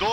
2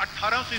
1800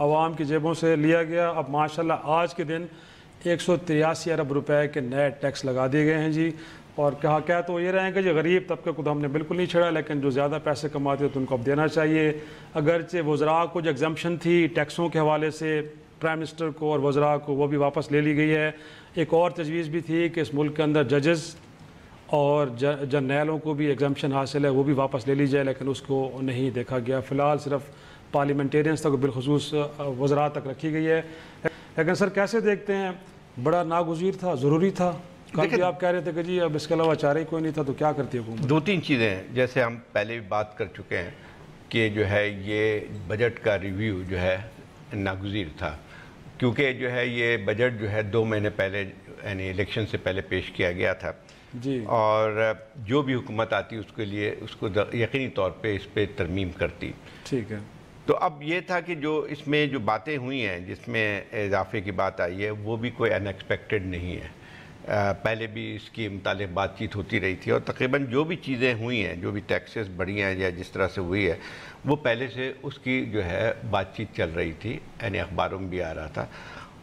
عوام کی جیبوں سے لیا گیا. اب ماشاءاللہ آج کے دن 183 ارب روپے کے نئے ٹیکس لگا دیے گئے ہیں جی. اور کہا تو یہ رہے ہیں کہ جو غریب طبقے کو تو ہم نے بالکل نہیں چھڑا، لیکن جو زیادہ پیسے کماتے ہیں تو ان کو اب دینا چاہیے. اگرچہ وزراء کو جو ایگزمپشن تھی ٹیکسوں کے حوالے سے پرائم منسٹر کو اور وزراء کو، وہ بھی واپس لے لی گئی ہے. ایک اور تجویز بھی تھی کہ اس ملک کے اندر ججز اور جرنیلوں کو بھی ایگزمپشن حاصل ہے، وہ بھی واپس لے لی جائے، لیکن اس کو نہیں دیکھا گیا. فی الحال صرف پارلیمنٹیرینس تک، بالخصوص وزراء تک رکھی گئی ہے. لیکن سر کیسے دیکھتے ہیں، بڑا ناگزیر تھا، ضروری تھا؟ کل بھی آپ کہہ رہے تھے کہ جی اب اس کے علاوہ چارہ ہی کوئی نہیں تھا، تو کیا کرتی حکومت؟ دو تین چیزیں ہیں، جیسے ہم پہلے بھی بات کر چکے ہیں کہ جو ہے یہ بجٹ کا ریویو جو ہے ناگزیر تھا، کیونکہ جو ہے یہ بجٹ جو ہے 2 مہینے پہلے یعنی الیکشن سے پہلے پیش کیا گیا تھا جی. اور جو بھی حکومت آتی اس کے لیے اس کو یقینی طور پہ اس پہ ترمیم کرتی. ٹھیک ہے. تو اب یہ تھا کہ جو اس میں جو باتیں ہوئی ہیں، جس میں اضافے کی بات آئی ہے، وہ بھی کوئی ان ایکسپیکٹڈ نہیں ہے. پہلے بھی اس کی متعلق بات چیت ہوتی رہی تھی، اور تقریباً جو بھی چیزیں ہوئی ہیں، جو بھی ٹیکسز بڑھی ہیں یا جس طرح سے ہوئی ہے، وہ پہلے سے اس کی جو ہے بات چیت چل رہی تھی، یعنی اخباروں میں بھی آ رہا تھا.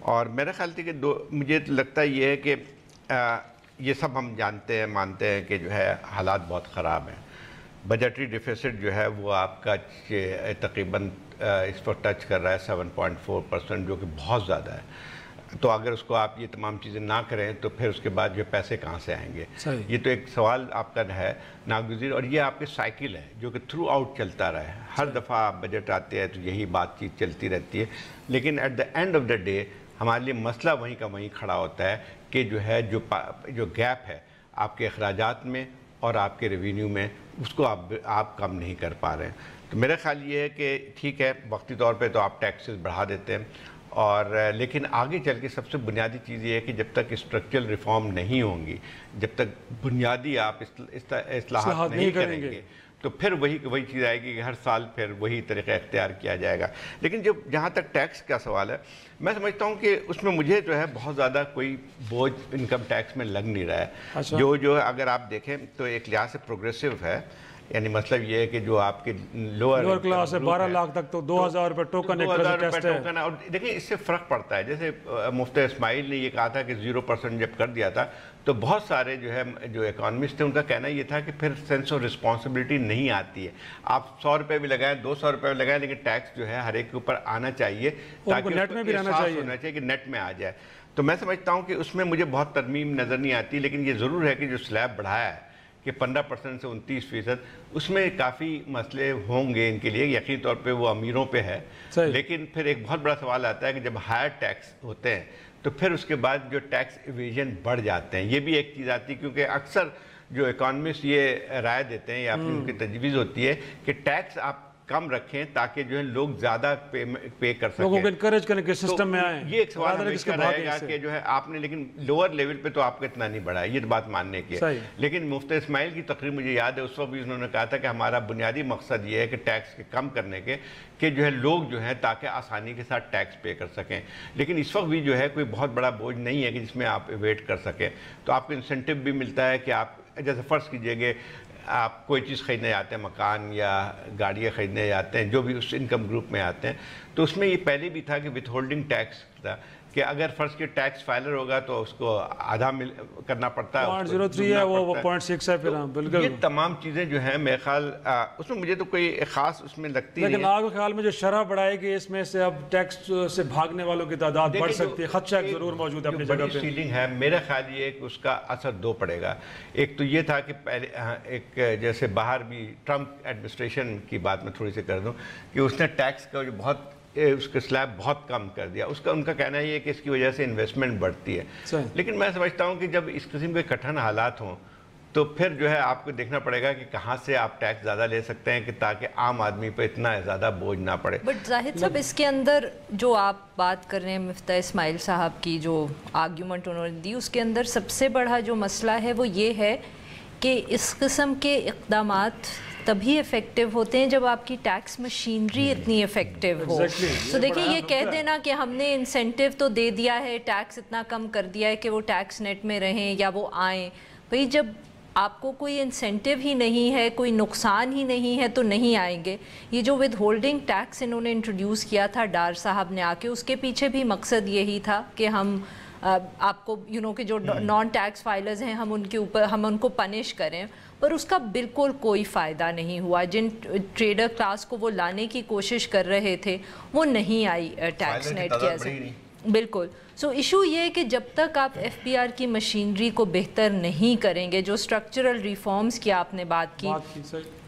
اور میرا خیال تھی کہ مجھے لگتا یہ ہے کہ یہ سب ہم جانتے ہیں، مانتے ہیں کہ جو ہے حالات بہت خراب ہیں. بجٹری ڈیفیسٹ جو ہے وہ آپ کا تقریباً اس وقت ٹچ کر رہا ہے 7.4%، جو کہ بہت زیادہ ہے. تو اگر اس کو آپ یہ تمام چیزیں نہ کریں تو پھر اس کے بعد جو پیسے کہاں سے آئیں گے؟ یہ تو ایک سوال آپ کا ہے ناگزیر. اور یہ آپ کے سائیکل ہے جو کہ تھرو آؤٹ چلتا رہا ہے. ہر دفعہ بجٹ آتے ہیں تو یہی بات چیت چلتی رہتی ہے، لیکن at the end of the day ہمارے لیے مسئلہ وہیں کا وہیں کھڑا ہوتا ہے کہ جو ہے جو گیپ ہے آپ کے اخراجات میں اور آپ کے ریونیو میں، اس کو آپ کم نہیں کر پا رہے ہیں. تو میرا خیال یہ ہے کہ ٹھیک ہے، وقتی طور پہ تو آپ ٹیکسز بڑھا دیتے ہیں، اور لیکن آگے چل کے سب سے بنیادی چیز یہ ہے کہ جب تک اسٹرکچرل ریفارم نہیں ہوں گی، جب تک بنیادی آپ اصلاحات نہیں کریں گے، تو پھر وہی چیز آئے گی کہ ہر سال پھر وہی طریقہ اختیار کیا جائے گا. لیکن جہاں تک ٹیکس کا سوال ہے، میں سمجھتا ہوں کہ اس میں مجھے جو ہے بہت زیادہ کوئی بوجھ انکم ٹیکس میں لگ نہیں رہا ہے. جو اگر آپ دیکھیں تو ایک لحاظ سے پروگریسو ہے، یعنی مطلب یہ ہے کہ جو آپ کے لوور کلاس ہے 12 لاکھ تک تو 2000 روپے ٹوکن ہے. اور دیکھیں اس سے فرق پڑتا ہے. جیسے مفتی اسماعیل نے یہ کہا تھا کہ 0% جب کر دیا تھا تو بہت سارے جو اکانومسٹ تھے ان کا کہنا یہ تھا کہ پھر سینس آف رسپانسبلٹی نہیں آتی ہے. آپ 100 روپے بھی لگائیں، 200 روپے بھی لگائیں، لیکن ٹیکس جو ہے ہر ایک کے اوپر آنا چاہیے تاکہ نیٹ میں بھی احساس ہونا چاہیے کہ نیٹ میں آ جائے. تو میں سمجھتا ہوں کہ اس میں مجھے بہت ترمیم نظر نہیں آتی. لیکن یہ ضرور ہے کہ جو سلیب بڑھایا ہے کہ 15% سے 29%، اس میں کافی مسئلے ہوں گے ان کے لیے. یقینی طور پہ وہ امیروں پہ ہے، لیکن پھر ایک بہت بڑا سوال آتا ہے کہ جب ہائر ٹیکس ہوتے ہیں تو پھر اس کے بعد جو ٹیکس ایویژن بڑھ جاتے ہیں. یہ بھی ایک چیز آتی ہے، کیونکہ اکثر جو اکانومسٹ یہ رائے دیتے ہیں یا پھر ان کی تجویز ہوتی ہے کہ ٹیکس آپ کم رکھیں تاکہ جو ہے لوگ زیادہ پے کر سکیں، لوگوں کو انکریج کرنے کے سسٹم میں آئیں. یہ ایک سوال ہمیشہ رہے گا کہ جو ہے آپ نے، لیکن لوور لیول پہ تو آپ کا اتنا نہیں بڑھا ہے، یہ بات ماننے کی ہے. لیکن مفتی اسماعیل کی تقریر مجھے یاد ہے، اس وقت بھی انہوں نے کہا تھا کہ ہمارا بنیادی مقصد یہ ہے کہ ٹیکس کے کم کرنے کے، کہ جو ہے لوگ جو ہیں تاکہ آسانی کے ساتھ ٹیکس پے کر سکیں. لیکن اس وقت بھی جو ہے کوئی بہت بڑا بوجھ نہیں ہے کہ جس میں آپ ایویٹ کر سکیں. تو آپ کو انسینٹیو بھی ملتا ہے کہ آپ جیسے فرض کیجئے کہ آپ کوئی چیز خریدنے جاتے ہیں، مکان یا گاڑیاں خریدنے جاتے ہیں، جو بھی اس انکم گروپ میں آتے ہیں، تو اس میں یہ پہلے بھی تھا کہ وتھ ہولڈنگ ٹیکس تھا کہ اگر فرض کے ٹیکس فائلر ہوگا تو اس کو آدھا کرنا پڑتا ہے. 0.03 ہے وہ 0.6 ہے پھر. بالکل یہ تمام چیزیں جو ہیں میرے خیال اس میں مجھے تو کوئی خاص اس میں لگتی نہیں. لیکن آپ کے خیال میں جو شرح بڑھائے گی اس میں سے اب ٹیکس سے بھاگنے والوں کی تعداد بڑھ سکتی ہے؟ خدشہ ایک ضرور موجود ہے اپنی جگہ پہ. سیلنگ ہے، میرا خیال یہ ہے کہ اس کا اثر 2 پڑے گا. ایک تو یہ تھا کہ پہلے ایک جیسے باہر بھی ٹرمپ ایڈمنسٹریشن کی بات میں تھوڑی سی کر دوں کہ اس نے ٹیکس کا جو بہت اس کا سلیب بہت کم کر دیا. ان کا کہنا یہ ہے کہ اس کی وجہ سے انویسٹمنٹ بڑھتی ہے. لیکن میں سمجھتا ہوں کہ جب اس قسم کے کٹھن حالات ہوں تو پھر جو ہے آپ کو دیکھنا پڑے گا کہ کہاں سے آپ ٹیکس زیادہ لے سکتے ہیں کہ تاکہ عام آدمی پہ اتنا زیادہ بوجھ نہ پڑے. بٹ زاہد صاحب، اس کے اندر جو آپ بات کر رہے ہیں مفتی اسماعیل صاحب کی جو آرگیومنٹ انہوں نے دی، اس کے اندر سب سے بڑا جو مسئلہ ہے وہ یہ ہے کہ اس قسم کے اقدامات تبھی افیکٹو ہوتے ہیں جب آپ کی ٹیکس مشینری اتنی افیکٹو ہو. تو دیکھیں، یہ کہہ دینا کہ ہم نے انسینٹیو تو دے دیا ہے، ٹیکس اتنا کم کر دیا ہے کہ وہ ٹیکس نیٹ میں رہیں یا وہ آئیں. بھئی جب آپ کو کوئی انسینٹیو ہی نہیں ہے, کوئی نقصان ہی نہیں ہے تو نہیں آئیں گے. یہ جو ود ہولڈنگ ٹیکس انہوں نے انٹروڈیوس کیا تھا ڈار صاحب نے آ کے, اس کے پیچھے بھی مقصد یہی تھا کہ ہم آپ کو کہ جو نان ٹیکس فائلرز ہیں ہم ان کو پنش کریں, پر اس کا بالکل کوئی فائدہ نہیں ہوا. جن ٹریڈر کلاس کو وہ لانے کی کوشش کر رہے تھے وہ نہیں آئی ٹیکس نیٹ کے. بالکل. سو ایشو یہ ہے کہ جب تک آپ ایف پی آر کی مشینری کو بہتر نہیں کریں گے, جو اسٹرکچرل ریفارمز کی آپ نے بات کی,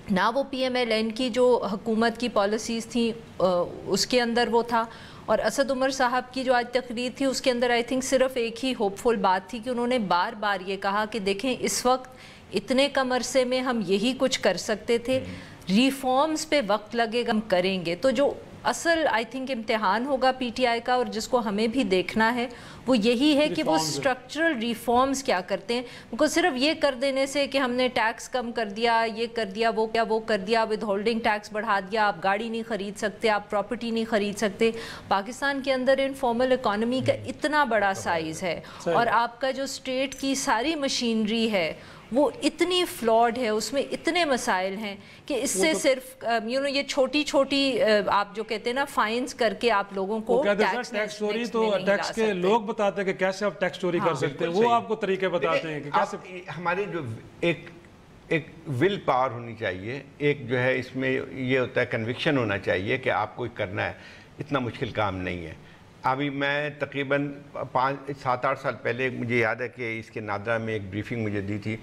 نہ وہ پی ایم ایل این کی جو حکومت کی پالیسیز تھیں اس کے اندر وہ تھا, اور اسد عمر صاحب کی جو آج تقریر تھی اس کے اندر آئی تھنک صرف ایک ہی ہوپ فل بات تھی کہ انہوں نے بار بار یہ کہا کہ دیکھیں اس وقت اتنے کم عرصے میں ہم یہی کچھ کر سکتے تھے, ریفارمز پہ وقت لگے گا, ہم کریں گے. تو جو اصل آئی تھنک امتحان ہوگا پی ٹی آئی کا, اور جس کو ہمیں بھی دیکھنا ہے, وہ یہی ہے کہ وہ اسٹرکچرل ریفارمز کیا کرتے ہیں. کیونکہ صرف یہ کر دینے سے کہ ہم نے ٹیکس کم کر دیا, یہ کر دیا, وہ کر دیا, ود ہولڈنگ ٹیکس بڑھا دیا, آپ گاڑی نہیں خرید سکتے, آپ پراپرٹی نہیں خرید سکتے. پاکستان کے اندر انفارمل اکانومی کا اتنا بڑا سائز ہے, اور آپ کا جو اسٹیٹ کی ساری مشینری ہے وہ اتنی فلاڈ ہے, اس میں اتنے مسائل ہیں کہ اس سے صرف یہ چھوٹی چھوٹی آپ جو کہتے ہیں نا فائنز کر کے آپ لوگوں کو ٹیکس چوری, تو ٹیکس کے لوگ بتاتے ہیں کہ کیسے آپ ٹیکس چوری کر سکتے ہیں, وہ آپ کو طریقے بتاتے ہیں کہ کیسے. ہماری جو ایک ول پاور ہونی چاہیے, ایک جو ہے اس میں یہ ہوتا ہے کنوکشن ہونا چاہیے کہ آپ کو کرنا ہے, اتنا مشکل کام نہیں ہے. ابھی میں تقریباً 7-8 سال پہلے مجھے یاد ہے کہ اس کے نادرا میں ایک بریفنگ مجھے دی تھی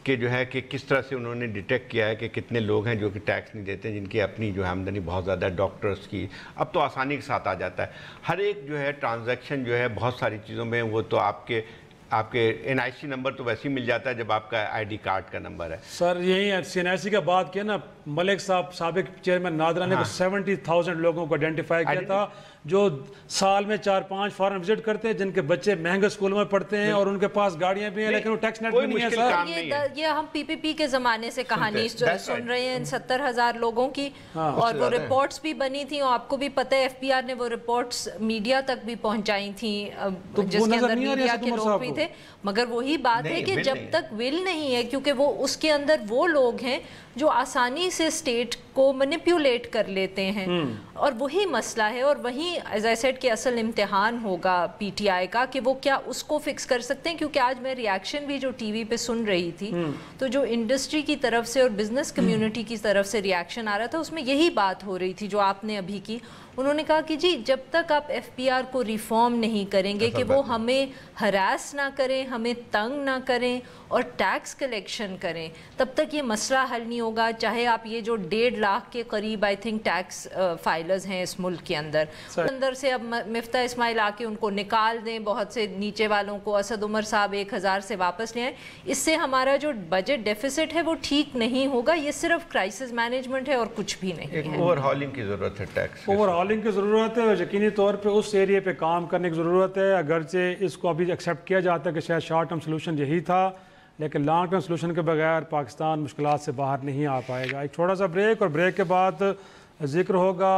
کہ جو ہے کہ کس طرح سے انہوں نے ڈیٹیکٹ کیا ہے کہ کتنے لوگ ہیں جو کہ ٹیکس نہیں دیتے, جن کی اپنی جو ہے آمدنی بہت زیادہ ہے, ڈاکٹرز کی. اب تو آسانی کے ساتھ آ جاتا ہے, ہر ایک جو ہے ٹرانزیکشن جو ہے بہت ساری چیزوں میں وہ تو آپ کے این آئی سی نمبر تو ویسے ہی مل جاتا ہے جب آپ کا آئی ڈی کارڈ کا نمبر ہے. سر یہی این آئی سی کا بات کیا نا, ملک صاحب سابق چیئرمین نادرا نے 70,000 لوگوں کو آئیڈینٹیفائی کیا تھا جو سال میں 4-5 فارن وزٹ کرتے ہیں, جن کے بچے مہنگے اسکولوں میں پڑھتے ہیں اور ان کے پاس گاڑیاں بھی ہیں لیکن وہ ٹیکس نیٹ بھی نہیں ہے. سر یہ ہم پی پی پی کے زمانے سے کہانی سن رہے ہیں 70,000 لوگوں کی, اور وہ رپورٹس بھی بنی تھیں, اور آپ کو بھی پتہ ہے ایف پی آر نے وہ رپورٹس میڈیا تک بھی پہنچائی تھیں, جس کے اندر میڈیا کے لوگ بھی تھے. مگر وہی بات ہے کہ جب تک ول نہیں ہے, کیونکہ وہ اس کے اندر وہ لوگ ہیں جو آسانی سے اسٹیٹ کو مینیپولیٹ کر لیتے ہیں, اور وہی مسئلہ ہے, اور وہی ایز آئی سیڈ کہ اصل امتحان ہوگا پی ٹی آئی کا کہ وہ کیا اس کو فکس کر سکتے ہیں. کیونکہ آج میں ریاکشن بھی جو ٹی وی پہ سن رہی تھی, تو جو انڈسٹری کی طرف سے اور بزنس کمیونٹی کی طرف سے ریاکشن آ رہا تھا, اس میں یہی بات ہو رہی تھی جو آپ نے ابھی کی. انہوں نے کہا کہ جی جب تک آپ ایف پی آر کو ریفارم نہیں کریں گے کہ وہ ہمیں ہراس نہ کریں, ہمیں تنگ نہ کریں اور ٹیکس کلیکشن کریں, تب تک یہ مسئلہ حل نہیں ہوگا. چاہے آپ یہ جو 1.5 لاکھ کے قریب آئی تھنک ٹیکس فائلرز ہیں اس ملک کے اندر سے اب مفتاح اسماعیل آ کے ان کو نکال دیں, بہت سے نیچے والوں کو, اسد عمر صاحب 1,000 سے واپس لے آئیں, اس سے ہمارا جو بجٹ ڈیفیسٹ ہے وہ ٹھیک نہیں ہوگا. یہ صرف کرائسس مینجمنٹ ہے اور کچھ بھی نہیں ہے. اوور ہالنگ کی ضرورت ہے, ٹیکس اوور ہالنگ کی ضرورت ہے, اور یقینی طور پہ اس ایریے پہ کام کرنے کی ضرورت ہے. اگرچہ اس کو ابھی ایکسیپٹ کیا جاتا ہے کہ شاید شارٹ ٹرم سلوشن یہی تھا, لیکن لانگ ٹرم سلوشن کے بغیر پاکستان مشکلات سے باہر نہیں آ پائے گا. ایک چھوٹا سا بریک, اور بریک کے بعد ذکر ہوگا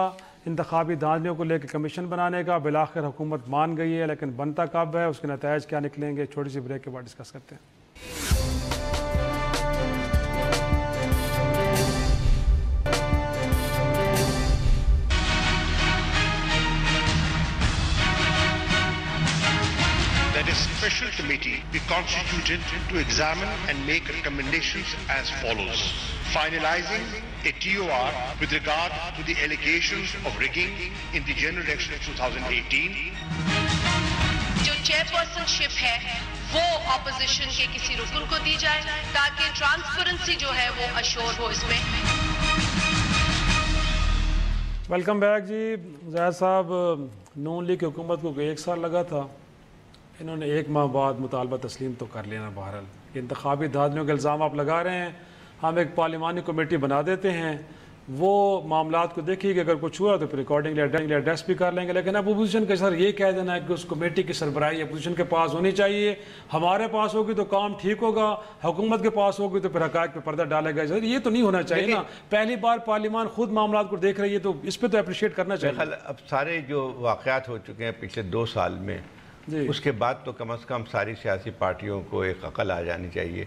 انتخابی دھاندلیوں کو لے کے کمیشن بنانے کا. بالآخر حکومت مان گئی ہے, لیکن بنتا کب ہے, اس کے نتائج کیا نکلیں گے, چھوٹی سی بریک کے بعد ڈسکس کرتے ہیں. Special committee be constituted to examine and make recommendations as follows: finalizing a TOR with regard to the allegations of rigging in the general election of 2018. جو چیئرپرسن شپ ہے وہ اپوزیشن کے کسی رکن کو دی جائے تاکہ ٹرانسپیرنسی جو ہے وہ اشور ہو اس میں. ویلکم بیک جی. زید صاحب, نون لیگ حکومت کو 1 سال لگا تھا, انہوں نے 1 ماہ بعد مطالبہ تسلیم تو کر لینا. بہرحال انتخابی دھاندلیوں کے الزام آپ لگا رہے ہیں, ہم ایک پارلیمانی کمیٹی بنا دیتے ہیں, وہ معاملات کو دیکھیے کہ اگر کچھ ہوا تو پھر ریکارڈنگ ایڈریس بھی کر لیں گے. لیکن اب اپوزیشن کے سر یہ کہہ دینا ہے کہ اس کمیٹی کی سربراہی اپوزیشن کے پاس ہونی چاہیے, ہمارے پاس ہوگی تو کام ٹھیک ہوگا, حکومت کے پاس ہوگی تو پھر حقائق پہ پردہ ڈالے گا. یہ تو نہیں ہونا چاہیے نا. پہلی بار پارلیمان خود معاملات کو دیکھ رہی ہے, تو اس پہ تو اپریشیٹ کرنا چاہیے. اب سارے جو واقعات ہو چکے ہیں پچھلے 2 سال میں, اس کے بعد تو کم از کم ساری سیاسی پارٹیوں کو ایک عقل آ جانی چاہیے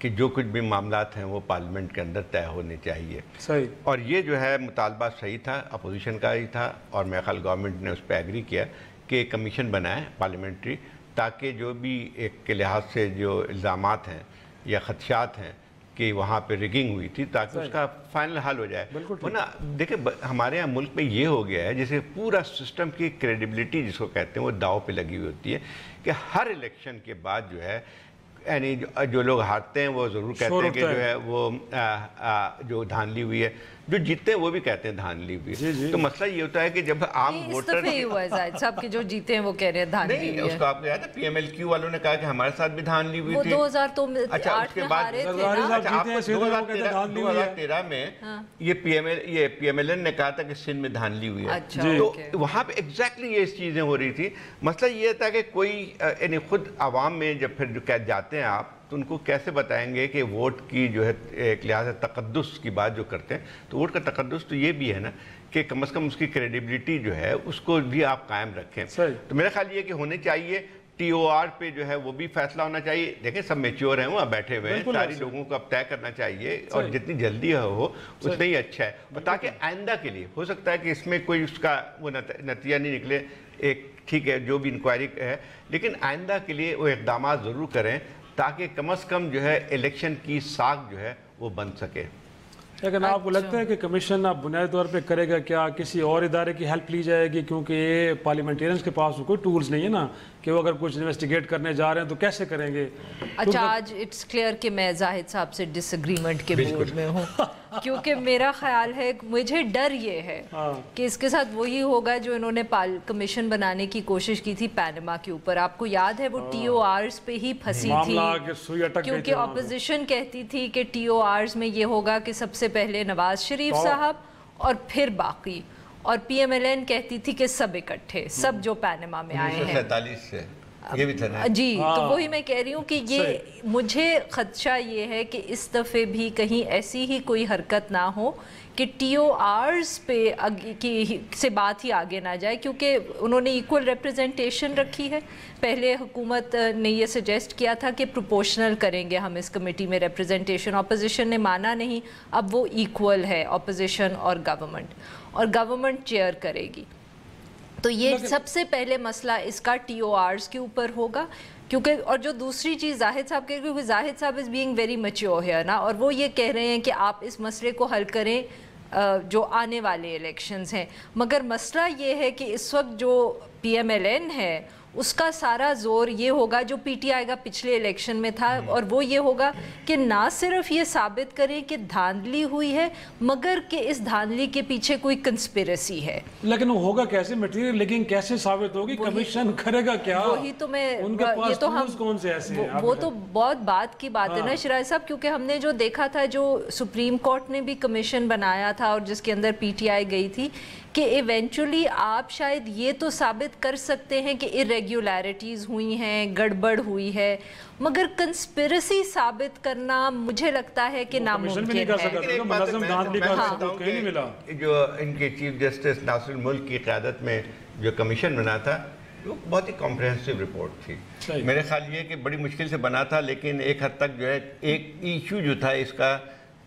کہ جو کچھ بھی معاملات ہیں وہ پارلیمنٹ کے اندر طے ہونے چاہیے. صحیح. اور یہ جو ہے مطالبہ صحیح تھا, اپوزیشن کا ہی تھا, اور میرے خیال گورنمنٹ نے اس پہ ایگری کیا کہ ایک کمیشن بنائے پارلیمنٹری, تاکہ جو بھی ایک کے لحاظ سے جو الزامات ہیں یا خدشات ہیں کہ وہاں پہ ریگنگ ہوئی تھی, تاکہ اس کا فائنل حل ہو جائے. ورنہ دیکھیں ہمارے یہاں ملک میں یہ ہو گیا ہے جیسے پورا سسٹم کی کریڈیبلٹی جس کو کہتے ہیں وہ داؤ پہ لگی ہوئی ہوتی ہے, کہ ہر الیکشن کے بعد جو ہے یعنی جو لوگ ہارتے ہیں وہ ضرور کہتے ہیں کہ جو ہے وہ جو دھاندلی ہوئی ہے, جو جیتے ہیں وہ بھی کہتے ہیں دھاندلی ہوئی ہے. تو مسئلہ یہ ہوتا ہے کہ جب عام ووٹر اس دفعہ ہی ہوا ہے زاہد صاحب کہ جو جیتے ہیں وہ کہہ رہے ہیں دھاندلی ہوئی ہے. نہیں, اس کو آپ نے کہا تھا پی ایم ایل کیو والوں نے کہا کہ ہمارے ساتھ بھی دھاندلی ہوئی تھی. وہ 2008 میں ہارے تھے نا. 2013 میں یہ پی ایم ایل این نے کہا تھا کہ سندھ میں دھاندلی ہوئی ہے. تو وہاں پہ ایگزیکٹلی یہ چیزیں ہو رہی تھی. مسئلہ یہ تھا کہ کوئی یعنی خود عوام میں جب پھر جاتے ہیں آپ تو ان کو کیسے بتائیں گے کہ ووٹ کی جو ہے ایک لحاظ سے تقدس کی بات جو کرتے ہیں, تو ووٹ کا تقدس تو یہ بھی ہے نا کہ کم از کم اس کی کریڈیبلٹی جو ہے اس کو بھی آپ قائم رکھیں. تو میرا خیال یہ کہ ہونے چاہیے ٹی او آر پہ جو ہے وہ بھی فیصلہ ہونا چاہیے. دیکھیں سب میچور ہیں وہاں بیٹھے ہوئے ہیں, ساری لوگوں کو اب طے کرنا چاہیے, اور جتنی جلدی ہو اتنا ہی اچھا ہے. اور تاکہ آئندہ کے لیے ہو سکتا ہے کہ اس میں کوئی اس کا وہ نتیجہ نہیں نکلے, ایک ٹھیک ہے جو بھی انکوائری ہے, لیکن آئندہ کے لیے وہ اقدامات ضرور کریں تاکہ کم از کم جو ہے الیکشن کی ساکھ جو ہے وہ بن سکے. لیکن آپ کو لگتا ہے کہ کمیشن اب بنیادی طور پہ کرے گا کیا, کسی اور ادارے کی ہیلپ لی جائے گی, کیونکہ یہ پارلیمنٹیرینز کے پاس کوئی ٹولز نہیں ہے نا کہ وہ اگر کچھ انویسٹیگیٹ کرنے جا رہے ہیں تو کیسے کریں گے؟ اچھا, آج اٹس کلیئر کہ میں زاہد صاحب سے ڈس ایگریمنٹ کے موڈ میں ہوں, کیونکہ میرا خیال ہے, مجھے ڈر یہ ہے کہ اس کے ساتھ وہی ہوگا جو انہوں نے کمیشن بنانے کی کوشش کی تھی پینما کے اوپر. آپ کو یاد ہے وہ ٹی او آرز پہ ہی پھنسی تھی, کیونکہ اپوزیشن کہتی تھی کہ ٹی او آرز میں یہ ہوگا کہ سب سے پہلے نواز شریف صاحب اور پھر باقی, اور پی ایم ایل این کہتی تھی کہ سب اکٹھے, سب جو پینما میں آئے ہیں 1947 سے یہ بھی تھا نا. جی, تو وہی میں کہہ رہی ہوں کہ یہ مجھے خدشہ یہ ہے کہ اس دفعے بھی کہیں ایسی ہی کوئی حرکت نہ ہو کہ ٹی او آرز پہ سے بات ہی آگے نہ جائے, کیونکہ انہوں نے ایکول ریپرزنٹیشن رکھی ہے. پہلے حکومت نے یہ سجیسٹ کیا تھا کہ پروپورشنل کریں گے ہم اس کمیٹی میں ریپرزنٹیشن, اپوزیشن نے مانا نہیں, اب وہ ایکول ہے اپوزیشن اور گورنمنٹ چیئر کرے گی. تو یہ سب سے پہلے مسئلہ اس کا ٹی او آرز کے اوپر ہوگا, کیونکہ اور جو دوسری چیز زاہد صاحب کہہ رہے ہیں, کیونکہ زاہد صاحب از بینگ ویری میچیور ہے نا, اور وہ یہ کہہ رہے ہیں کہ آپ اس مسئلے کو حل کریں جو آنے والے الیکشنز ہیں. مگر مسئلہ یہ ہے کہ اس وقت جو پی ایم ایل این ہے اس کا سارا زور یہ ہوگا جو پی ٹی آئی کا پچھلے الیکشن میں تھا, اور وہ یہ ہوگا کہ نہ صرف یہ ثابت کریں کہ دھاندلی ہوئی ہے, مگر کہ اس دھاندلی کے پیچھے کوئی کنسپیریسی ہے. لیکن وہ ہوگا کیسے میٹیریل, لیکن کیسے ثابت ہوگی, کمیشن کرے گا کیا, وہی تو میں, ان کے پاس ٹولز کون سے ایسے ہیں؟ وہ تو بہت بات کی بات ہے نا شرائع صاحب, کیونکہ ہم نے جو دیکھا تھا, جو سپریم کورٹ نے بھی کمیشن بنایا تھا اور جس کے اندر پی ٹی آئی گئی تھی, کہ ایونچولی آپ شاید یہ تو ثابت کر سکتے ہیں کہ irregularities ہوئی ہیں, گڑبڑ ہوئی ہے, مگر کنسپیرسی ثابت کرنا مجھے لگتا ہے کہ ناممکن ہے. جو ان کے چیف جسٹس ناصر الملک کی قیادت میں جو کمیشن بنا تھا, وہ بہت ہی کمپریہنسو رپورٹ تھی. میرے خیال یہ کہ بڑی مشکل سے بنا تھا, لیکن ایک حد تک جو ہے ایک ایشو جو تھا اس کا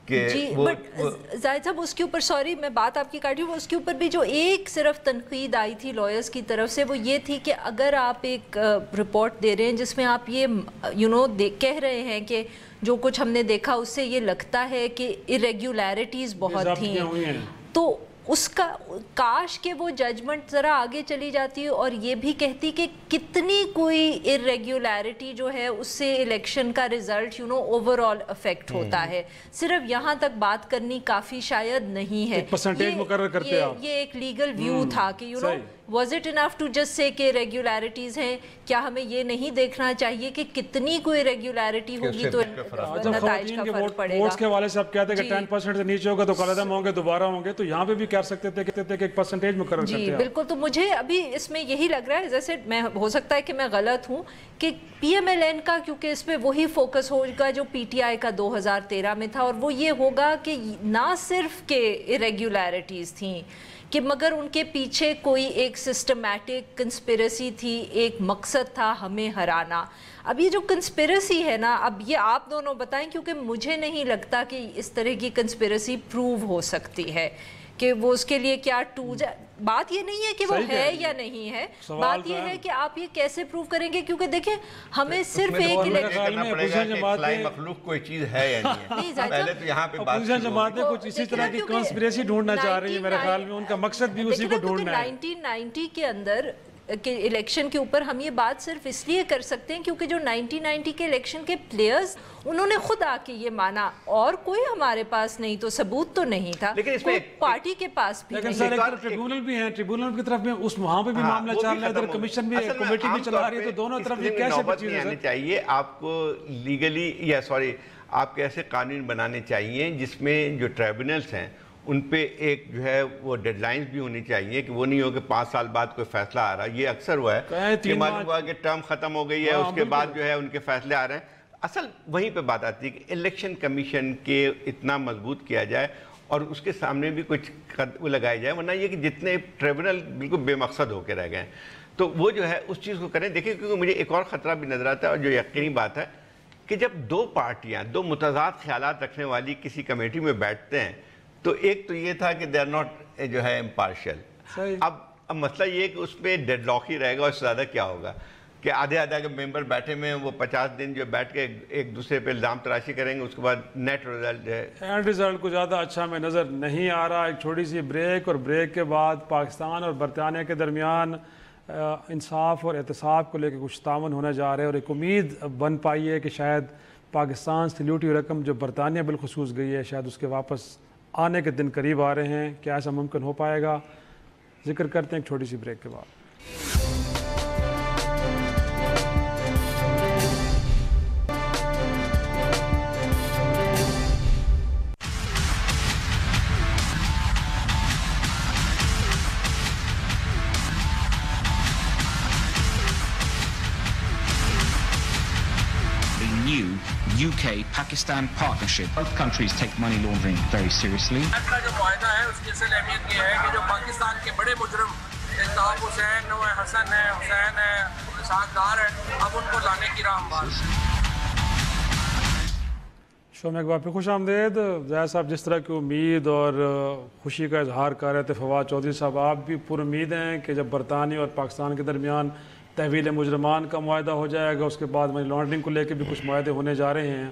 جی, بٹ زاہد صاحب اس کے اوپر, سوری میں بات آپ کی کاٹ رہی ہوں, اس کے اوپر بھی جو ایک صرف تنقید آئی تھی لائرز کی طرف سے, وہ یہ تھی کہ اگر آپ ایک رپورٹ دے رہے ہیں جس میں آپ یہ کہہ رہے ہیں کہ جو کچھ ہم نے دیکھا اس سے یہ لگتا ہے کہ irregularities بہت تھیں, تو اس کا کاش کہ وہ ججمنٹ ذرا آگے چلی جاتی اور یہ بھی کہتی کہ کتنی کوئی irregularity جو ہے اس سے الیکشن کا ریزلٹ اوور آل افیکٹ ہوتا ہے. صرف یہاں تک بات کرنی کافی شاید نہیں ہے, پرسنٹیج مقرر کرتے آپ, یہ ایک لیگل ویو تھا کہ was it enough to just say کہ ریگولیرٹیز ہیں, کیا ہمیں یہ نہیں دیکھنا چاہیے کہ کتنی کوئی ریگولیرٹی ہوگی تو نتائج کا فرق پڑے گا. ووٹس کے حوالے سے آپ کہتے ہیں کہ 10% سے نیچے ہوگا تو قلعہ ہوں گے, دوبارہ ہوں گے, تو یہاں پہ بھی کر سکتے تھے کہ ایک پرسنٹیج مقرر کرتے ہیں. جی بالکل, تو مجھے ابھی اس میں یہی لگ رہا ہے, جیسے میں ہو سکتا ہے کہ میں غلط ہوں, کہ پی ایم ایل این کا کیونکہ اس پہ وہی فوکس ہوگا جو پی ٹی آئی کا 2013 میں تھا, اور وہ یہ ہوگا کہ نہ صرف کہ irregularities تھیں, کہ مگر ان کے پیچھے کوئی ایک سسٹمیٹک کنسپیریسی تھی، ایک مقصد تھا ہمیں ہرانا. اب یہ جو کنسپیریسی ہے نا، اب یہ آپ دونوں بتائیں، کیونکہ مجھے نہیں لگتا کہ اس طرح کی کنسپیریسی پروو ہو سکتی ہے کہ وہ اس کے لیے کیا بات یہ نہیں ہے کہ وہ ہے یا نہیں ہے، بات یہ ہے کہ آپ یہ کیسے پروو کریں گے، کیونکہ دیکھیں ہمیں صرف ایک الیکشن مخلوق کوئی چیز ہے یا نہیں ہے. پہلے تو یہاں پہ اپوزیشن جماعتیں کچھ اسی طرح کی کنسپیریسی ڈھونڈنا چاہ رہی ہیں، میرے خیال میں ان کا مقصد بھی اسی کو ڈھونڈنا ہے. 1990 کے اندر کہ الیکشن کے اوپر ہم یہ بات صرف اس لیے کر سکتے ہیں کیونکہ جو 1990 کے الیکشن کے پلیئرز انہوں نے خود آ کے یہ مانا، اور کوئی ہمارے پاس نہیں تو ثبوت تو نہیں تھا، کوئی پارٹی کے پاس بھی نہیں. لیکن سر ایک ٹریبونل بھی ہیں، ٹریبونل کی طرف بھی اس وہاں پہ بھی معاملہ چل رہا ہے، ادھر کمیشن بھی کمیٹی بھی چلا رہی ہے، تو دونوں طرف یہ کیسے چیزیں آنی چاہیے. آپ کو لیگلی یا آپ کے ایسے قانون بنانے چاہیے جس میں جو ٹریبونلز ہیں ان پہ ایک جو ہے وہ ڈیڈ لائنز بھی ہونی چاہیے کہ وہ نہیں ہو کہ 5 سال بعد کوئی فیصلہ آ رہا ہے. یہ اکثر ہوا ہے کہ معلوم ہوا کہ ٹرم ختم ہو گئی ہے، اس کے بعد جو ہے ان کے فیصلے آ رہے ہیں. اصل وہیں پہ بات آتی ہے کہ الیکشن کمیشن کے اتنا مضبوط کیا جائے اور اس کے سامنے بھی کچھ لگائے جائے، ورنہ یہ کہ جتنے ٹریبونل بالکل بے مقصد ہو کے رہ گئے ہیں تو وہ جو ہے اس چیز کو کریں. دیکھیں کیونکہ مجھے ایک اور خطرہ بھی نظر آتا ہے، اور جو یقینی بات ہے کہ جب 2 پارٹیاں 2 متضاد خیالات رکھنے والی کسی کمیٹی میں بیٹھتے ہیں تو ایک تو یہ تھا کہ دے آر ناٹ جو ہے امپارشل. اب مسئلہ یہ ہے کہ اس پہ ڈیڈ لاک ہی رہے گا، اس سے زیادہ کیا ہوگا کہ آدھے کے ممبر بیٹھے میں وہ 50 دن جو بیٹھ کے ایک دوسرے پہ الزام تراشی کریں گے، اس کے بعد نیٹ رزلٹ ہے. اینڈ رزلٹ کو زیادہ اچھا میں نظر نہیں آ رہا. ایک چھوٹی سی بریک، اور بریک کے بعد پاکستان اور برطانیہ کے درمیان انصاف اور احتساب کو لے کے کچھ تعاون ہونے جا رہے ہیں، اور ایک امید بن پائی ہے کہ شاید پاکستان سے لوٹی ہوئی رقم جو برطانیہ بالخصوص گئی ہے، شاید اس کے واپس آنے کے دن قریب آ رہے ہیں. کیا ایسا ممکن ہو پائے گا؟ ذکر کرتے ہیں ایک چھوٹی سی بریک کے بعد. UK-Pakistan partnership. Both countries take money laundering very seriously. کا جو معاہدہ ہے اس کی اصل اہمیت یہ ہے کہ جو پاکستان کے بڑے مجرم الطاف حسین ہے، حسن ہے، حسین ہے، اسحاق ڈار ہے، اب ان کو لانے کی راہ ہموار. شو میں ایک بار پھر خوش آمدید. زاہد صاحب جس طرح کی امید اور خوشی کا اظہار کر رہے تھے فواد چودھری صاحب، آپ بھی پر امید ہیں کہ جب برطانیہ اور پاکستان کے درمیان تحویل مجرمان کا معاہدہ ہو جائے گا، اس کے بعد منی لانڈرنگ کو لے کے بھی کچھ معاہدے ہونے جا رہے ہیں،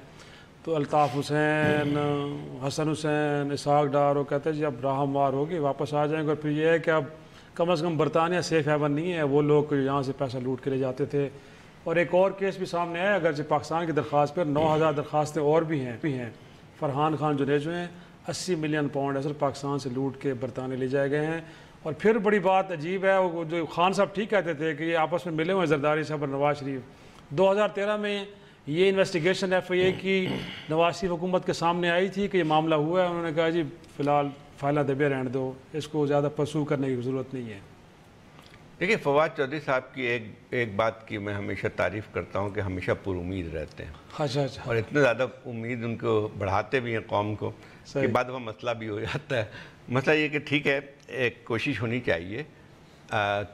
تو الطاف حسین، حسن حسین، اسحاق ڈار وہ کہتے ہیں جی اب راہ ہموار ہوگی، واپس آ جائیں گے. اور پھر یہ ہے کہ اب کم از کم برطانیہ سیف ہیون نہیں ہے، وہ لوگ یہاں سے پیسہ لوٹ کے لے جاتے تھے. اور ایک اور کیس بھی سامنے آیا، اگرچہ پاکستان کی درخواست پر 9000 درخواستیں اور بھی ہیں. فرحان خان جنیجو ہیں، 80 ملین پاؤنڈ اثر پاکستان سے لوٹ کے برطانیہ لے جائے گئے ہیں. اور پھر بڑی بات عجیب ہے، وہ جو خان صاحب ٹھیک کہتے تھے کہ یہ آپس میں ملے ہوئے ہیں زرداری صاحب اور نواز شریف. 2013 میں یہ انویسٹیگیشن FIA کی نواز شریف حکومت کے سامنے آئی تھی کہ یہ معاملہ ہوا ہے. انہوں نے کہا جی فی الحال فائلہ دبے رہنے دو، اس کو زیادہ پرسو کرنے کی ضرورت نہیں ہے. دیکھیے فواد چودھری صاحب کی ایک بات کی میں ہمیشہ تعریف کرتا ہوں کہ ہمیشہ پر امید رہتے ہیں. اچھا. اور اتنے زیادہ امید ان کو بڑھاتے بھی ہیں قوم کو کہ بعد وہ مسئلہ بھی ہو جاتا ہے. مسئلہ یہ کہ ٹھیک ہے، ایک کوشش ہونی چاہیے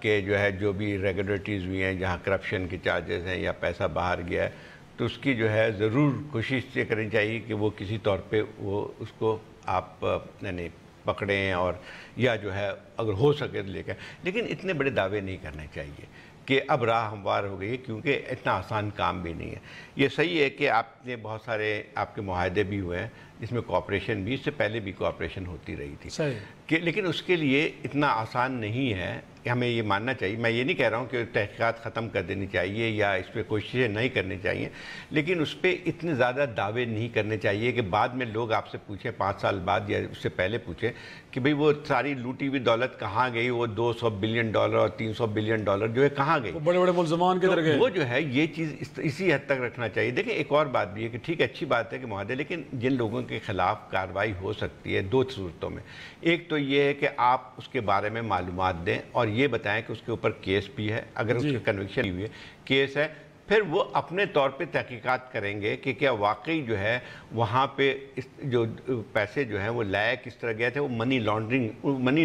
کہ جو ہے جو بھی ریگولیٹریز ہوئی ہیں جہاں کرپشن کے چارجز ہیں یا پیسہ باہر گیا ہے تو اس کی جو ہے ضرور کوشش یہ کرنی چاہیے کہ وہ کسی طور پہ وہ اس کو آپ یعنی پکڑیں اور یا جو ہے اگر ہو سکے تو لے کے. لیکن اتنے بڑے دعوے نہیں کرنے چاہیے کہ اب راہ ہموار ہو گئی ہے، کیونکہ اتنا آسان کام بھی نہیں ہے. یہ صحیح ہے کہ آپ نے بہت سارے آپ کے معاہدے بھی ہوئے ہیں جس میں کوآپریشن بھی، اس سے پہلے بھی کوآپریشن ہوتی رہی تھی کہ، لیکن اس کے لیے اتنا آسان نہیں ہے کہ ہمیں یہ ماننا چاہیے. میں یہ نہیں کہہ رہا ہوں کہ تحقیقات ختم کر دینی چاہیے یا اس پہ کوششیں نہیں کرنی چاہیے، لیکن اس پہ اتنے زیادہ دعوے نہیں کرنے چاہیے کہ بعد میں لوگ آپ سے پوچھیں 5 سال بعد یا اس سے پہلے پوچھیں کہ بھئی وہ ساری لوٹی ہوئی دولت کہاں گئی، وہ $200 بلین اور $300 بلین جو ہے کہاں گئی، بڑے بڑے ملزمان کدھر گئے. وہ جو ہے یہ چیز اسی حد تک رکھنا چاہیے. دیکھیں ایک اور بات بھی ہے کہ ٹھیک ہے اچھی بات ہے کہ معاہدے، لیکن جن لوگوں کے خلاف کارروائی ہو سکتی ہے 2 صورتوں میں. ایک تو یہ ہے کہ آپ اس کے بارے میں معلومات دیں اور یہ بتائیں کہ اس کے اوپر کیس بھی ہے، اگر اس کی کنوکشن ہوئی ہے، کیس ہے پھر وہ اپنے طور پہ تحقیقات کریں گے کہ کیا واقعی جو ہے وہاں پہ جو پیسے جو ہیں وہ لائے کس طرح گئے تھے، وہ منی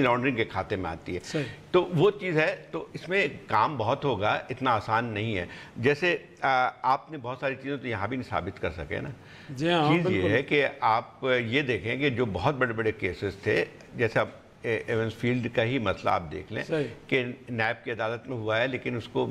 لانڈرنگ کے کھاتے میں آتی ہے. تو وہ چیز ہے. تو اس میں کام بہت ہوگا، اتنا آسان نہیں ہے. جیسے آپ نے بہت ساری چیزیں تو یہاں بھی نہیں ثابت کر سکے نا. چیز یہ ہے کہ آپ یہ دیکھیں کہ جو بہت بڑے بڑے کیسز تھے، جیسے اب ایونس فیلڈ کا ہی مسئلہ آپ دیکھ لیں کہ نیب کی عدالت میں ہوا ہے، لیکن اس کو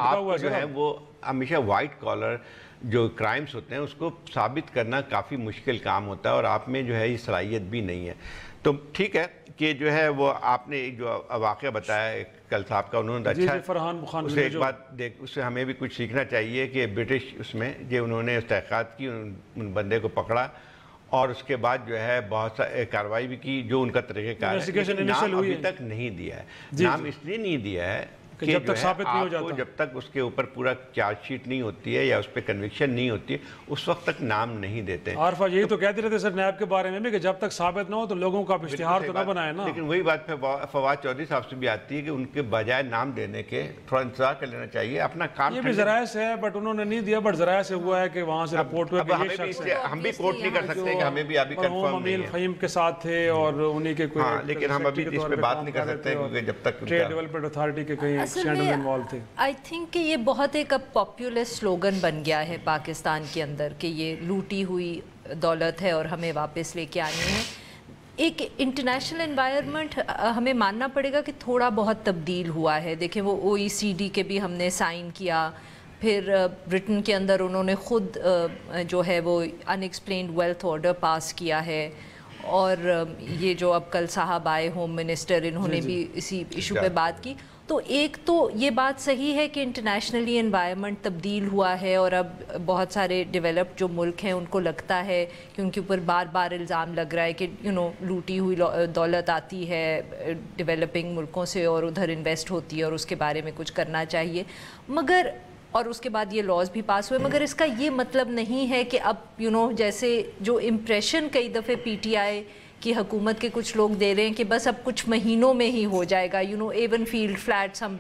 آپ جو ہے وہ ہمیشہ وائٹ کالر جو کرائمز ہوتے ہیں اس کو ثابت کرنا کافی مشکل کام ہوتا ہے، اور آپ میں جو ہے یہ صلاحیت بھی نہیں ہے. تو ٹھیک ہے کہ جو ہے وہ آپ نے جو واقعہ بتایا کل صاحب کا، انہوں نے اچھا اسے ایک بات اس سے ہمیں بھی کچھ سیکھنا چاہیے کہ برٹش اس میں جو انہوں نے تحقیقات کی، ان بندے کو پکڑا اور اس کے بعد جو ہے بہت سا کارروائی بھی کی جو ان کا طریقہ کار ہے. نام ابھی تک نہیں دیا ہے. نام اس لیے نہیں دیا ہے کہ جب تک ثابت نہیں ہو جاتا، جب تک اس کے اوپر پورا چارج شیٹ نہیں ہوتی ہے یا اس پہ کنوکشن نہیں ہوتی ہے اس وقت تک نام نہیں دیتے. عارفہ یہی تو کہتے رہتے سر نیب کے بارے میں بھی کہ جب تک ثابت نہ ہو تو لوگوں کا اشتہار تو نہ بنائے نا. لیکن وہی بات فواد چودھری صاحب سے بھی آتی ہے کہ ان کے بجائے نام دینے کے تھوڑا انتظار کر لینا چاہیے. اپنا کام یہ بھی ذرائع سے ہے، بٹ انہوں نے نہیں دیا، بٹ ذرائع سے ہوا ہے کہ وہاں سے رپورٹ ہوئے کہ ہم بھی کوٹ نہیں کر سکتے کہ ہمیں بھی ابھی کنفرم نہیں ہے. فہیم کے ساتھ تھے اور انہی کے کوئی، لیکن ہم ابھی اس پہ بات نہیں کر سکتے کیونکہ جب تک ٹریڈ ڈیولپمنٹ اتھارٹی کے کہیں اسکینڈل انوالو تھے. آئی تھنک کہ یہ بہت ایک اب پاپولر سلوگن بن گیا ہے پاکستان کے اندر کہ یہ لوٹی ہوئی دولت ہے اور ہمیں واپس لے کے آنی ہے. ایک انٹرنیشنل انوائرمنٹ ہمیں ماننا پڑے گا کہ تھوڑا بہت تبدیل ہوا ہے. دیکھیں وہ OECD کے بھی ہم نے سائن کیا، پھر برٹن کے اندر انہوں نے خود جو ہے وہ ان ایکسپلینڈ ویلتھ آرڈر پاس کیا ہے، اور یہ جو اب کل صاحب آئے ہوم منسٹر، انہوں نے بھی اسی ایشو پہ بات کی. تو ایک تو یہ بات صحیح ہے کہ انٹرنیشنلی انوائرمنٹ تبدیل ہوا ہے، اور اب بہت سارے ڈیولپڈ جو ملک ہیں ان کو لگتا ہے کہ ان کے اوپر بار بار الزام لگ رہا ہے کہ لوٹی ہوئی دولت آتی ہے ڈیولپنگ ملکوں سے اور ادھر انویسٹ ہوتی ہے اور اس کے بارے میں کچھ کرنا چاہیے. مگر اور اس کے بعد یہ لاز بھی پاس ہوئے، مگر اس کا یہ مطلب نہیں ہے کہ اب جیسے جو امپریشن کئی دفعے PTI کی حکومت کے کچھ لوگ دے رہے ہیں کہ بس اب کچھ مہینوں میں ہی ہو جائے گا، ایون فیلڈ فلیٹس ہم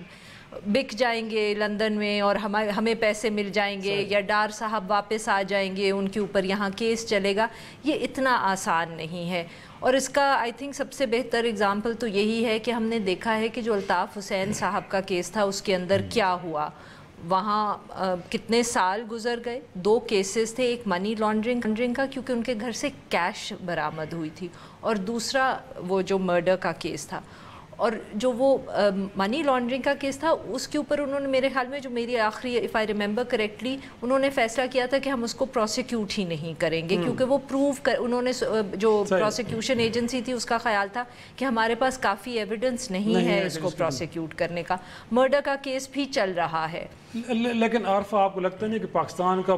بک جائیں گے لندن میں اور ہمیں پیسے مل جائیں گے، یا ڈار صاحب واپس آ جائیں گے، ان کے اوپر یہاں کیس چلے گا. یہ اتنا آسان نہیں ہے. اور اس کا آئی تھنک سب سے بہتر اگزامپل تو یہی ہے کہ ہم نے دیکھا ہے کہ جو الطاف حسین صاحب کا کیس تھا اس کے اندر کیا ہوا. وہاں کتنے سال گزر گئے. 2 کیسز تھے، ایک منی لانڈرنگ کا کیونکہ ان کے گھر سے کیش برآمد ہوئی تھی، اور دوسرا وہ جو مرڈر کا کیس تھا. اور جو وہ منی لانڈرنگ کا کیس تھا اس کے اوپر انہوں نے میرے خیال میں جو میری آخری اف آئی ریممبر کریکٹلی انہوں نے فیصلہ کیا تھا کہ ہم اس کو پروسیکیوٹ ہی نہیں کریں گے، کیونکہ وہ انہوں نے جو پروسیکیوشن ایجنسی تھی اس کا خیال تھا کہ ہمارے پاس کافی ایویڈنس نہیں ہے اس کو پروسیکیوٹ کرنے کا. مرڈر کا کیس بھی چل رہا ہے. لیکن عارفہ آپ کو لگتا نہیں کہ پاکستان کا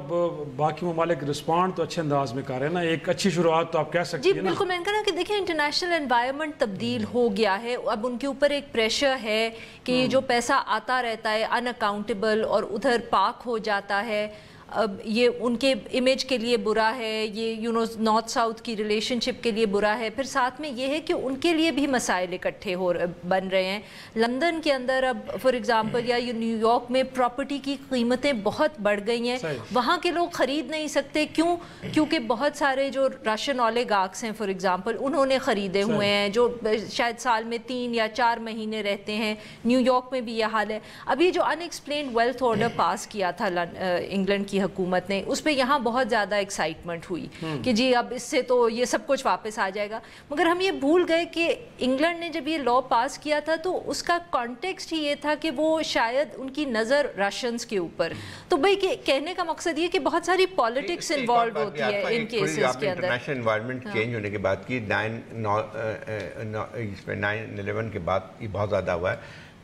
باقی ممالک رسپانڈ تو اچھے انداز میں کر رہے ہیں نا؟ ایک اچھی شروعات تو آپ کہہ سکتے ہیں. جی بالکل، میں نے کہا کہ دیکھیں انٹرنیشنل انوائرمنٹ تبدیل ہو گیا ہے. اب ان کے اوپر ایک پریشر ہے کہ یہ جو پیسہ آتا رہتا ہے ان اکاؤنٹیبل اور ادھر پارک ہو جاتا ہے، اب یہ ان کے امیج کے لیے برا ہے، یہ نارتھ ساؤتھ کی ریلیشن شپ کے لیے برا ہے. پھر ساتھ میں یہ ہے کہ ان کے لیے بھی مسائل اکٹھے بن رہے ہیں. لندن کے اندر اب فار ایگزامپل یا نیو یارک میں پراپرٹی کی قیمتیں بہت بڑھ گئی ہیں. وہاں کے لوگ خرید نہیں سکتے. کیونکہ بہت سارے جو راشن اولیگارکس ہیں فار ایگزامپل انہوں نے خریدے ہوئے ہیں جو شاید سال میں 3 یا 4 مہینے رہتے ہیں. نیو یارک میں بھی یہ حال ہے. اب یہ جو ان ایکسپلینڈ ویلتھ آرڈر پاس کیا تھا انگلینڈ کی حکومت نے، اس پہ یہاں بہت زیادہ ایکسائٹمنٹ ہوئی کہ جی اب اس سے تو یہ سب کچھ واپس آ جائے گا. مگر ہم یہ بھول گئے کہ انگلینڈ نے جب یہ لا پاس کیا تھا تو اس کا کانٹیکسٹ ہی یہ تھا کہ وہ شاید ان کی نظر راشنز کے اوپر. تو بھائی کہ کہنے کا مقصد یہ کہ بہت ساری پالیٹکس انوالوڈ ہوتی ہے ان کیسز کے اندر. انٹرنیشنل انوائرمنٹ چینج ہونے کے بعد کی 9/11 کے بعد یہ بہت زیادہ ہوا ہے.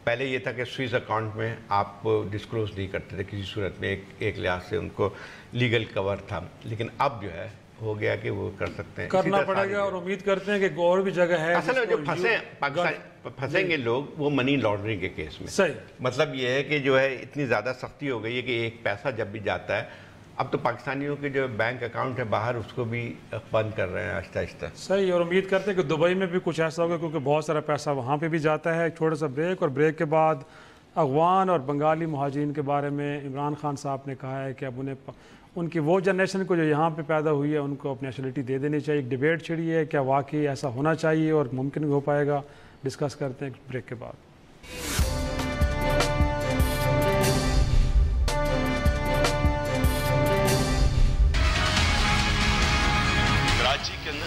پہلے یہ تھا کہ سوئس اکاؤنٹ میں آپ ڈسکلوز نہیں کرتے تھے کسی صورت میں، ایک لحاظ سے ان کو لیگل کور تھا. لیکن اب جو ہے ہو گیا کہ وہ کر سکتے ہیں، کرنا پڑے گا. اور امید کرتے ہیں کہ اور بھی جگہ ہے. اصل میں جو پھنسیں گے لوگ وہ منی لانڈرنگ کے کیس میں. صحیح. مطلب یہ ہے کہ جو ہے اتنی زیادہ سختی ہو گئی ہے کہ ایک پیسہ جب بھی جاتا ہے، اب تو پاکستانیوں کے جو بینک اکاؤنٹ ہے باہر اس کو بھی بند کر رہے ہیں آہستہ آہستہ. صحیح. اور امید کرتے ہیں کہ دبئی میں بھی کچھ ایسا ہوگا کیونکہ بہت سارا پیسہ وہاں پہ بھی جاتا ہے. ایک چھوٹا سا بریک، اور بریک کے بعد افغان اور بنگالی مہاجرین کے بارے میں عمران خان صاحب نے کہا ہے کہ اب انہیں ان کی وہ جنریشن کو جو یہاں پہ پیدا ہوئی ہے ان کو اپنی نیشنلٹی دے دینی چاہیے. ایک ڈیبیٹ چھڑی ہے, کیا واقعی ایسا ہونا چاہیے اور ممکن بھی ہو پائے گا؟ ڈسکس کرتے ہیں بریک کے بعد.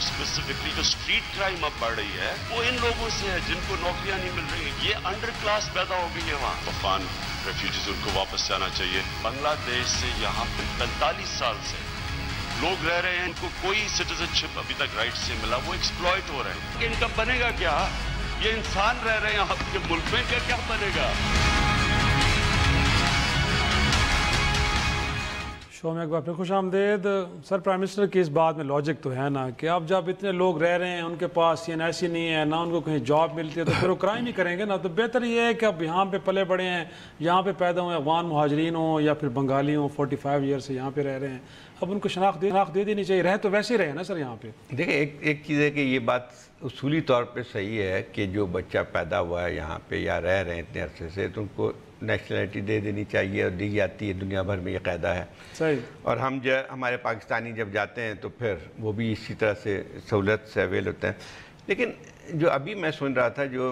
اسپیسیفکلی جو اسٹریٹ کرائم اب بڑھ رہی ہے وہ ان لوگوں سے ہے جن کو نوکریاں نہیں مل رہی. یہ انڈر کلاس پیدا ہو گئی ہے وہاں. افغان ریفیوجیز ان کو واپس جانا چاہیے. بنگلہ دیش سے یہاں پہ 45 سال سے لوگ رہ رہے ہیں, ان کو کوئی سٹیزن شپ ابھی تک رائٹ سے ملا, وہ ایکسپلائٹ ہو رہے ہیں. ان کا بنے گا کیا؟ یہ انسان رہ رہے ہیں آپ کے ملک میں, کیا بنے گا؟ شو میں ایک بار پھر خوش آمدید. سر, پرائم منسٹر کی اس بات میں لاجک تو ہے نا کہ اب جب اتنے لوگ رہ رہے ہیں, ان کے پاس سی این ایس سی نہیں ہے, نہ ان کو کہیں جاب ملتی ہے, تو پھر وہ کرائم ہی کریں گے نا. تو بہتر یہ ہے کہ اب یہاں پہ پلے بڑے ہیں, یہاں پہ پیدا ہوئے افغان مہاجرین ہوں یا پھر بنگالی ہوں, 45 ایئر سے یہاں پہ رہ رہے ہیں, اب ان کو شناخت دے دینی چاہیے. رہ تو ویسے ہی رہے نا سر یہاں پہ. دیکھیں ایک چیز ہے کہ یہ بات اصولی طور پہ صحیح ہے کہ جو بچہ پیدا ہوا ہے یہاں پہ یا رہ رہے ہیں اتنے عرصے سے, تو ان کو نیشنلٹی دے دینی چاہیے, اور دی جاتی ہے دنیا بھر میں, یہ قاعدہ ہے. صحیح. اور ہمارے پاکستانی جب جاتے ہیں تو پھر وہ بھی اسی طرح سے سہولت سے اویل ہوتے ہیں. لیکن جو ابھی میں سن رہا تھا, جو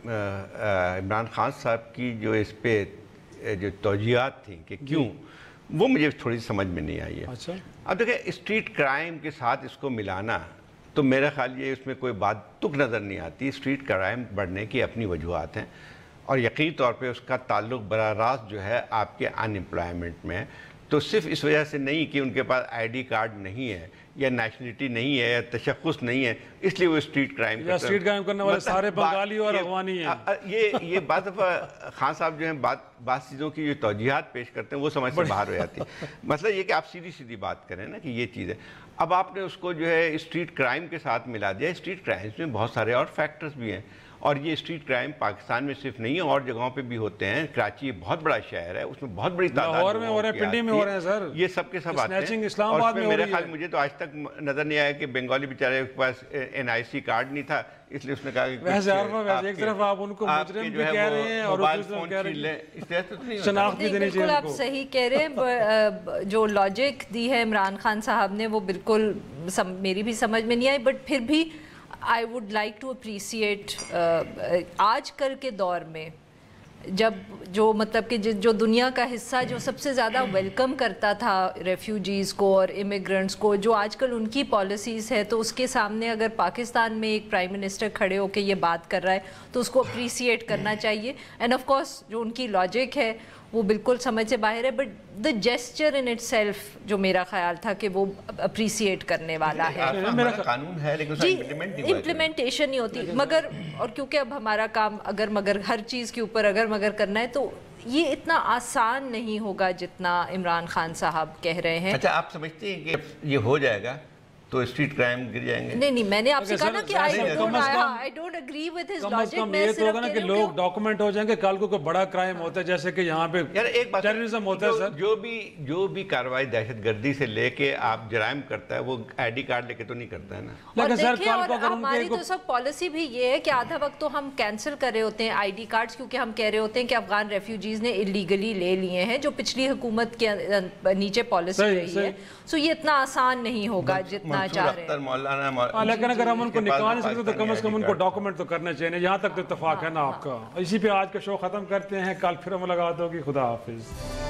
عمران خان صاحب کی جو اس پہ جو توجیہات تھیں کہ کیوں, وہ مجھے تھوڑی سمجھ میں نہیں آئی ہے. اچھا. اب دیکھیں اسٹریٹ کرائم کے ساتھ اس کو ملانا, تو میرا خیال یہ اس میں کوئی بات تک نظر نہیں آتی. اسٹریٹ کرائم بڑھنے کی اپنی وجوہات ہیں, اور یقینی طور پہ اس کا تعلق براہ راست جو ہے آپ کے ان امپلائمنٹ میں. تو صرف اس وجہ سے نہیں کہ ان کے پاس آئی ڈی کارڈ نہیں ہے یا نیشنلٹی نہیں ہے یا تشخص نہیں ہے, اس لیے وہ اسٹریٹ کرائم کرتے ہیں. اسٹریٹ کرائم کرنے والے سارے بنگالی اور افغانی ہیں. یہ بعض دفعہ خان صاحب جو ہیں بعض چیزوں کی جو توجیہات پیش کرتے ہیں وہ سمجھ سے باہر ہو جاتی ہے. مسئلہ یہ کہ آپ سیدھی بات کریں نا کہ یہ چیز ہے. اب آپ نے اس کو جو ہے اسٹریٹ کرائم کے ساتھ ملا دیا. اسٹریٹ کرائمز میں بہت سارے اور فیکٹرز بھی ہیں, اور یہ اسٹریٹ کرائم پاکستان میں صرف نہیں ہے, اور جگہوں پہ بھی ہوتے ہیں. کراچی بہت بڑا شہر ہے, اس میں بہت بڑی تعداد لاہور میں ہو رہے ہیں, پنڈی میں ہو رہے ہیں سر, یہ سب کے سب آتے ہیں. اسلام آباد میں میرے خیال مجھے تو آج تک نظر نہیں آیا کہ بنگالی بیچارے کے پاس NIC کارڈ نہیں تھا, اس لیے اس نے کہا کہ ویسے ایک طرف آپ ان کو مجرم بھی کہہ رہے ہیں اور موبائل فون چھین لیں, اس طرح سے تو نہیں شناخت بھی دینی چاہیے. آپ صحیح کہہ رہے ہیں. جو لاجک دی ہے عمران خان صاحب نے وہ بالکل میری بھی سمجھ میں نہیں آئی, بٹ پھر بھی I would like to appreciate آج کل کے دور میں جب جو مطلب کہ جو دنیا کا حصہ جو سب سے زیادہ ویلکم کرتا تھا ریفیوجیز کو اور امیگرنٹس کو, جو آج کل ان کی پالیسیز ہے, تو اس کے سامنے اگر پاکستان میں ایک پرائم منسٹر کھڑے ہو کے یہ بات کر رہا ہے تو اس کو اپریسیٹ کرنا چاہیے. اینڈ آف کورس جو ان کی لاجک ہے وہ بالکل سمجھ سے باہر ہے, but the gesture in it self جو میرا خیال تھا کہ وہ اپریسیٹ کرنے والا ہے. قانون ہے لیکن امپلیمنٹیشن نہیں ہوتی. مگر اور کیونکہ اب ہمارا کام اگر مگر ہر چیز کے اوپر اگر مگر کرنا ہے تو یہ اتنا آسان نہیں ہوگا جتنا عمران خان صاحب کہہ رہے ہیں. اچھا, آپ سمجھتے ہیں کہ یہ ہو جائے گا تو اسٹریٹ کرائم گر جائیں گے؟ نہیں, میں نے آپ سے کہا نا کہ I don't agree with his logic. یہ تو ہوگا نا کہ لوگ ڈاکومنٹ ہو جائیں گے, کل کو کوئی بڑا کرائم ہوتا ہے جیسے کہ یہاں پہ ٹیررزم ہوتا ہے. سر جو بھی کارروائی دہشت گردی سے لے کے آپ جرائم کرتا ہے وہ ID کارڈ لے کے تو نہیں کرتا ہے نا. لیکن سر ہماری تو سب پالیسی بھی یہ ہے کہ آدھا وقت تو ہم کینسل کر رہے ہوتے ہیں ID کارڈز, کیونکہ ہم کہہ رہے ہوتے ہیں کہ افغان ریفیوجیز نے الیگلی لے لیے ہیں, جو پچھلی حکومت کے نیچے پالیسی رہی ہے. سو یہ اتنا آسان نہیں ہوگا جتنا چاہ رہے ہیں. لیکن اگر ہم ان کو نکال نہیں سکتے تو کم از کم ان کو ڈاکومنٹ تو کرنا چاہیے. یہاں تک تو اتفاق ہے نا آپ کا. اسی پہ آج کا شو ختم کرتے ہیں, کل پھر ملاقات ہوگی. خدا حافظ.